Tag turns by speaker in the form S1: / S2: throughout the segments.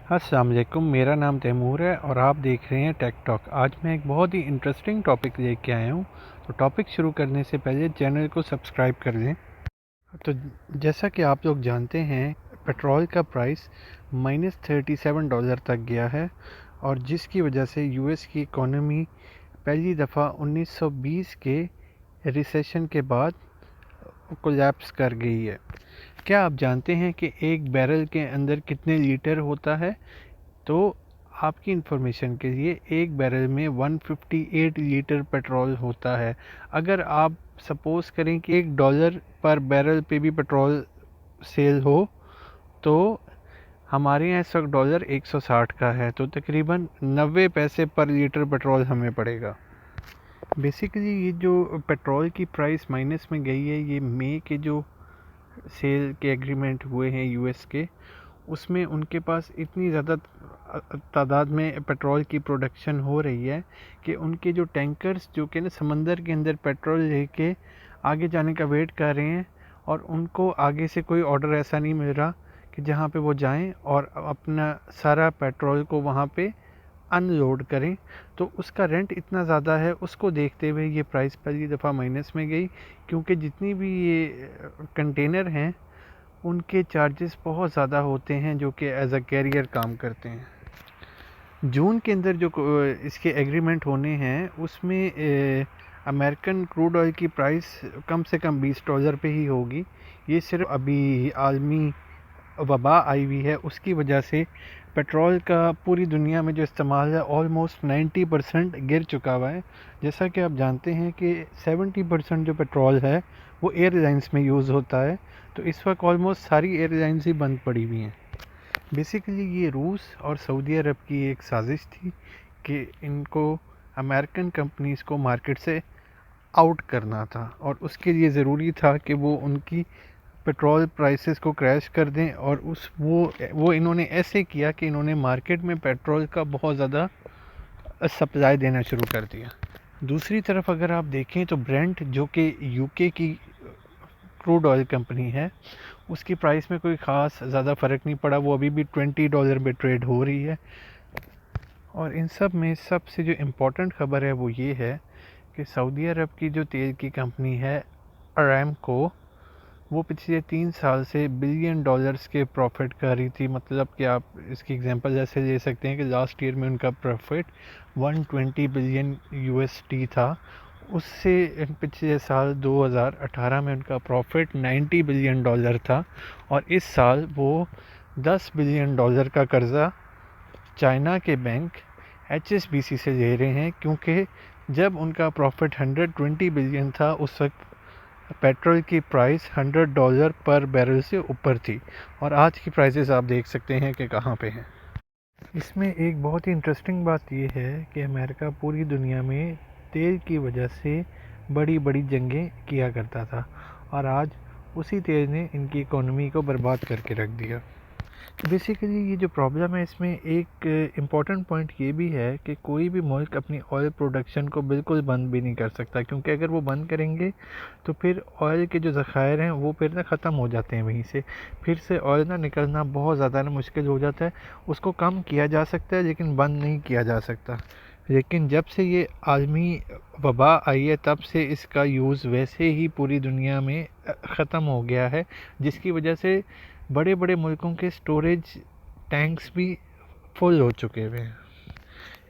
S1: अस्सलाम वालेकुम, मेरा नाम तैमूर है और आप देख रहे हैं टेक टॉक। आज मैं एक बहुत ही इंटरेस्टिंग टॉपिक लेके आया हूँ। तो टॉपिक शुरू करने से पहले चैनल को सब्सक्राइब कर लें। तो जैसा कि आप लोग जानते हैं, पेट्रोल का प्राइस -$37 तक गया है और जिसकी वजह से यूएस की इकोनॉमी पहली दफ़ा 1920 के रिसेशन के बाद कोलैप्स कर गई है। क्या आप जानते हैं कि एक बैरल के अंदर कितने लीटर होता है? तो आपकी इंफॉर्मेशन के लिए एक बैरल में 158 लीटर पेट्रोल होता है। अगर आप सपोज़ करें कि $1 पर बैरल पे भी पेट्रोल सेल हो, तो हमारे यहाँ इस वक्त डॉलर 160 का है, तो तकरीबन 90 पैसे पर लीटर पेट्रोल हमें पड़ेगा। बेसिकली ये जो पेट्रोल की प्राइस माइनस में गई है, ये मई के जो सेल के एग्रीमेंट हुए हैं यूएस के, उसमें उनके पास इतनी ज़्यादा तादाद में पेट्रोल की प्रोडक्शन हो रही है कि उनके जो टैंकर्स जो कि ना समंदर के अंदर पेट्रोल लेके आगे जाने का वेट कर रहे हैं, और उनको आगे से कोई ऑर्डर ऐसा नहीं मिल रहा कि जहाँ पे वो जाएं और अपना सारा पेट्रोल को वहाँ पे अनलोड करें। तो उसका रेंट इतना ज़्यादा है, उसको देखते हुए ये प्राइस पहली दफ़ा माइनस में गई, क्योंकि जितनी भी ये कंटेनर हैं उनके चार्जेस बहुत ज़्यादा होते हैं जो कि एज अ कैरियर काम करते हैं। जून के अंदर जो इसके एग्रीमेंट होने हैं उसमें अमेरिकन क्रूड ऑयल की प्राइस कम से कम $20 पे ही होगी। ये सिर्फ अभी आलमी वबा आई हुई है, उसकी वजह से पेट्रोल का पूरी दुनिया में जो इस्तेमाल है ऑलमोस्ट 90% गिर चुका हुआ है। जैसा कि आप जानते हैं कि 70% जो पेट्रोल है वो एयरलाइंस में यूज़ होता है, तो इस वक्त ऑलमोस्ट सारी एयरलाइंस ही बंद पड़ी हुई हैं। बेसिकली ये रूस और सऊदी अरब की एक साजिश थी कि इनको अमेरिकन कंपनीज़ को मार्केट से आउट करना था, और उसके लिए ज़रूरी था कि वो उनकी पेट्रोल प्राइसेस को क्रैश कर दें। और वो इन्होंने ऐसे किया कि इन्होंने मार्केट में पेट्रोल का बहुत ज़्यादा सप्लाई देना शुरू कर दिया। दूसरी तरफ अगर आप देखें तो ब्रेंट, जो कि यूके की क्रूड ऑयल कंपनी है, उसकी प्राइस में कोई ख़ास ज़्यादा फ़र्क नहीं पड़ा, वो अभी भी $20 में ट्रेड हो रही है। और इन सब में सबसे जो इम्पोर्टेंट ख़बर है वो ये है कि सऊदी अरब की जो तेल की कंपनी है अरामको, वो पिछले 3 साल से बिलियन डॉलर्स के प्रॉफिट कर रही थी। मतलब कि आप इसकी एग्जांपल ऐसे ले सकते हैं कि लास्ट ईयर में उनका प्रॉफिट 120 बिलियन यूएसडी था। उससे पिछले साल 2018 में उनका प्रॉफिट $90 बिलियन था, और इस साल वो $10 बिलियन का कर्ज़ा चाइना के बैंक HSBC से ले रहे हैं, क्योंकि जब उनका प्रॉफिट 120 बिलियन था उस वक्त पेट्रोल की प्राइस $100 पर बैरल से ऊपर थी, और आज की प्राइसेस आप देख सकते हैं कि कहाँ पे हैं। इसमें एक बहुत ही इंटरेस्टिंग बात यह है कि अमेरिका पूरी दुनिया में तेल की वजह से बड़ी बड़ी जंगें किया करता था, और आज उसी तेल ने इनकी इकोनॉमी को बर्बाद करके रख दिया। बेसिकली ये जो प्रॉब्लम है, इसमें एक इम्पॉर्टेंट पॉइंट ये भी है कि कोई भी मुल्क अपनी ऑयल प्रोडक्शन को बिल्कुल बंद भी नहीं कर सकता, क्योंकि अगर वो बंद करेंगे तो फिर ऑयल के जो ज़खायर हैं वो फिर ना ख़त्म हो जाते हैं, वहीं से फिर से ऑयल ना निकलना बहुत ज़्यादा ना मुश्किल हो जाता है। उसको कम किया जा सकता है लेकिन बंद नहीं किया जा सकता। लेकिन जब से ये आलमी वबा आई है तब से इसका यूज़ वैसे ही पूरी दुनिया में ख़त्म हो गया है, जिसकी वजह से बड़े बड़े मुल्कों के स्टोरेज टैंक्स भी फुल हो चुके हुए हैं।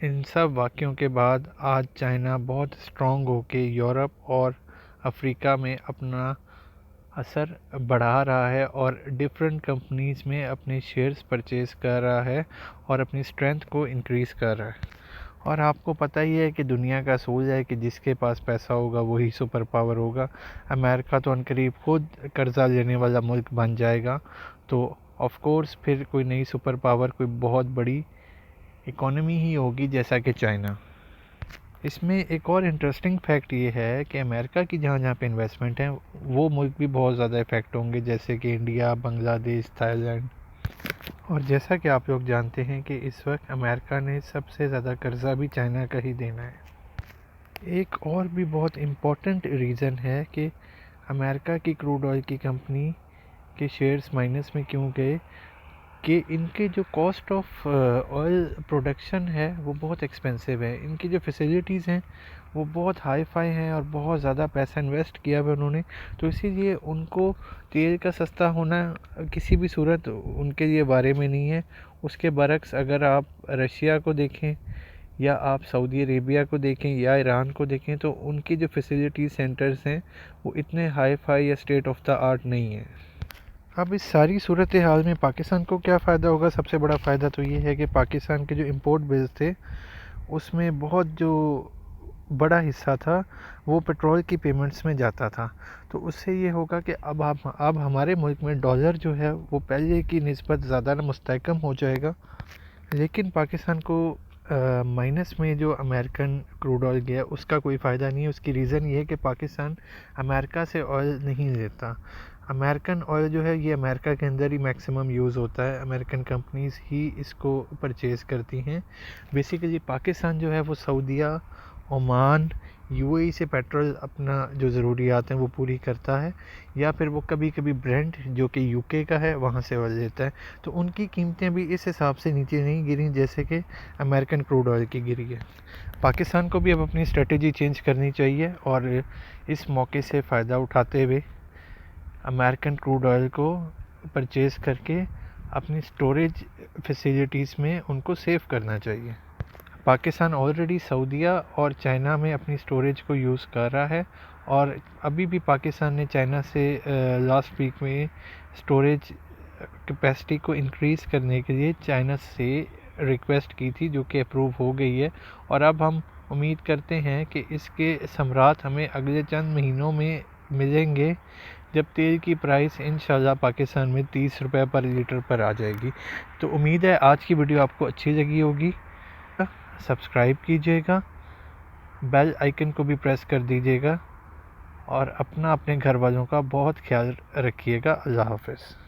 S1: इन सब वाक़यों के बाद आज चाइना बहुत स्ट्रॉन्ग होके यूरोप और अफ्रीका में अपना असर बढ़ा रहा है और डिफरेंट कंपनीज़ में अपने शेयर्स परचेज़ कर रहा है और अपनी स्ट्रेंथ को इंक्रीज़ कर रहा है। और आपको पता ही है कि दुनिया का असूल है कि जिसके पास पैसा होगा वही सुपर पावर होगा। अमेरिका तो अनकरीब खुद कर्ज़ा लेने वाला मुल्क बन जाएगा, तो ऑफ कोर्स फिर कोई नई सुपर पावर, कोई बहुत बड़ी इकोनॉमी ही होगी जैसा कि चाइना। इसमें एक और इंटरेस्टिंग फैक्ट ये है कि अमेरिका की जहाँ जहाँ पे इन्वेस्टमेंट है वो मुल्क भी बहुत ज़्यादा इफ़ेक्ट होंगे, जैसे कि इंडिया, बांग्लादेश, थाईलैंड। और जैसा कि आप लोग जानते हैं कि इस वक्त अमेरिका ने सबसे ज़्यादा कर्ज़ा भी चाइना का ही देना है। एक और भी बहुत इम्पोर्टेंट रीज़न है कि अमेरिका की क्रूड ऑयल की कंपनी के शेयर्स माइनस में क्यों गए, कि इनके जो कॉस्ट ऑफ ऑयल प्रोडक्शन है वो बहुत एक्सपेंसिव है। इनकी जो फैसिलिटीज़ हैं वो बहुत हाई फाई हैं और बहुत ज़्यादा पैसा इन्वेस्ट किया हुआ उन्होंने, तो इसीलिए उनको तेल का सस्ता होना किसी भी सूरत उनके लिए बारे में नहीं है। उसके बरक्स अगर आप रशिया को देखें या आप सऊदी अरेबिया को देखें या ईरान को देखें, तो उनकी जो फैसिलिटी सेंटर्स हैं वो इतने हाई फाई या स्टेट ऑफ द आर्ट नहीं है। अब इस सारी सूरत हाल में पाकिस्तान को क्या फ़ायदा होगा? सबसे बड़ा फ़ायदा तो ये है कि पाकिस्तान के जो इंपोर्ट बिल्स थे उसमें बहुत जो बड़ा हिस्सा था वो पेट्रोल की पेमेंट्स में जाता था। तो उससे ये होगा कि अब हमारे मुल्क में डॉलर जो है वो पहले की निस्बत ज़्यादा मुस्तहकम हो जाएगा। लेकिन पाकिस्तान को माइनस में जो अमेरिकन क्रूड ऑयल गया उसका कोई फ़ायदा नहीं है। उसकी रीज़न ये है कि पाकिस्तान अमेरिका से ऑयल नहीं लेता। अमेरिकन ऑयल जो है ये अमेरिका के अंदर ही मैक्सिमम यूज़ होता है, अमेरिकन कंपनीज़ ही इसको परचेज़ करती हैं। बेसिकली पाकिस्तान जो है वो सऊदीया, ओमान, यूएई से पेट्रोल अपना जो ज़रूरियात हैं वो पूरी करता है, या फिर वो कभी कभी ब्रेंट जो कि यूके का है वहाँ से ऑयल लेता है। तो उनकी कीमतें भी इस हिसाब से नीचे नहीं गिरी जैसे कि अमेरिकन क्रूड ऑयल की गिरी है। पाकिस्तान को भी अब अपनी स्ट्रेटजी चेंज करनी चाहिए और इस मौके से फ़ायदा उठाते हुए अमेरिकन क्रूड ऑयल को परचेज़ करके अपनी स्टोरेज फैसिलिटीज़ में उनको सेव करना चाहिए। पाकिस्तान ऑलरेडी सऊदीया और चाइना में अपनी स्टोरेज को यूज़ कर रहा है, और अभी भी पाकिस्तान ने चाइना से लास्ट वीक में स्टोरेज कैपेसिटी को इंक्रीज़ करने के लिए चाइना से रिक्वेस्ट की थी, जो कि अप्रूव हो गई है। और अब हम उम्मीद करते हैं कि इसके समरात हमें अगले चंद महीनों में मिलेंगे, जब तेल की प्राइस इंशाल्लाह पाकिस्तान में 30 रुपये पर लीटर पर आ जाएगी। तो उम्मीद है आज की वीडियो आपको अच्छी लगी होगी। सब्सक्राइब कीजिएगा, बेल आइकन को भी प्रेस कर दीजिएगा और अपने घर वालों का बहुत ख्याल रखिएगा। अल्लाह हाफ़िज़।